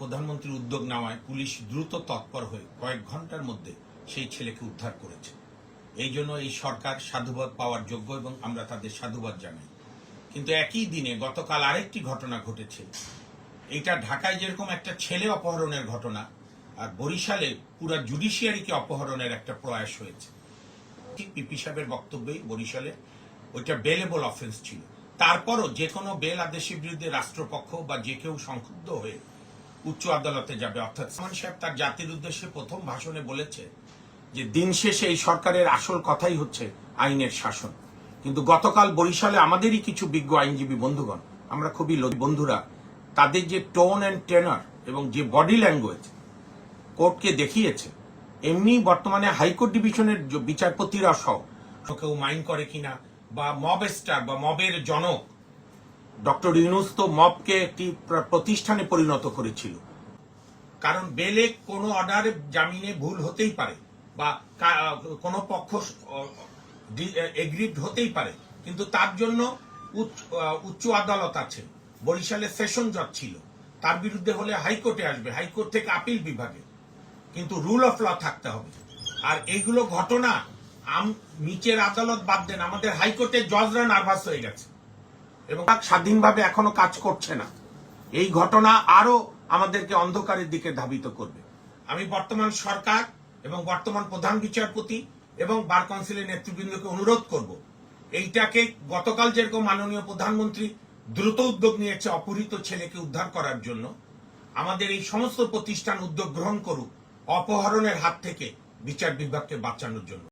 প্রধানমন্ত্রীর উদ্যোগ নেওয়ায় পুলিশ দ্রুত তৎপর হয়ে কয়েক ঘন্টার মধ্যে সেই ছেলেকে উদ্ধার করেছে। এই জন্য এই সরকার সাধুবাদ পাওয়ার যোগ্য এবং আমরা তাদের সাধুবাদ জানাই। কিন্তু একই দিনে গতকাল আরেকটি ঘটনা ঘটেছে। এটা ঢাকায় যেরকম একটা ছেলে অপহরণের ঘটনা, আর বরিশালে পুরো জুডিশিয়ারিকে অপহরণের একটা প্রয়াস হয়েছে। ঠিক পিপি সাহেবের বক্তব্যেই বরিশালে ওইটা বেলেবল অফেন্স ছিল। তারপরও যে কোনো বেল আদেশের বিরুদ্ধে রাষ্ট্রপক্ষ বা যে কেউ সংক্ষুব্ধ হয়ে উচ্চ আদালতে যাবে। অর্থাৎ সালমান সাহেব তার জাতির উদ্দেশ্যে প্রথম ভাষণে বলেছে যে দিন শেষে এই সরকারের আসল কথাই হচ্ছে আইনের শাসন। কিন্তু গতকাল বরিশালে আমাদেরই কিছু বিজ্ঞ আইনজীবী বন্ধুগণ, আমরা খুবই বন্ধুরা, তাদের যে টোন অ্যান্ড টেনার এবং যে বডি ল্যাঙ্গুয়েজ কোর্টকে দেখিয়েছে, এমনি বর্তমানে হাইকোর্ট ডিভিশনের বিচারপতিরা সহ কেউ মাইন্ড করে কিনা, বা মব স্টার বা মবের জনক ডক্টর ইউনূস তো মবকে একটি প্রতিষ্ঠানে পরিণত করেছিল। কারণ বেলে কোনো অর্ডারে জামিনে ভুল হতেই পারে বা কোনো পক্ষ এগ্রিড হতেই পারে, কিন্তু তার জন্য উচ্চ আদালত আছে। বরিশালে সেশন জজ ছিল, তার বিরুদ্ধে হলে হাইকোর্টে আসবে, হাইকোর্ট থেকে আপিল বিভাগে, কিন্তু রুল অফ ল থাকতে হবে। আর এইগুলো ঘটনা নিচের আদালত বাদ দেন, আমাদের হাইকোর্টের জজরা নার্ভাস হয়ে গেছে এবং স্বাধীনভাবে এখনো কাজ করছে না। এই ঘটনা আরো আমাদেরকে অন্ধকারের দিকে ধাবিত করবে। আমি বর্তমান সরকার এবং বর্তমান প্রধান বিচারপতি এবং বার কাউন্সিলের নেতৃবৃন্দকে অনুরোধ করব, এইটাকে গতকাল যেরকম মাননীয় প্রধানমন্ত্রী দ্রুত উদ্যোগ নিয়েছে অপহৃত ছেলেকে উদ্ধার করার জন্য, আমাদের এই সমস্ত প্রতিষ্ঠান উদ্যোগ গ্রহণ করুক অপহরণের হাত থেকে বিচার বিভাগকে বাঁচানোর জন্য।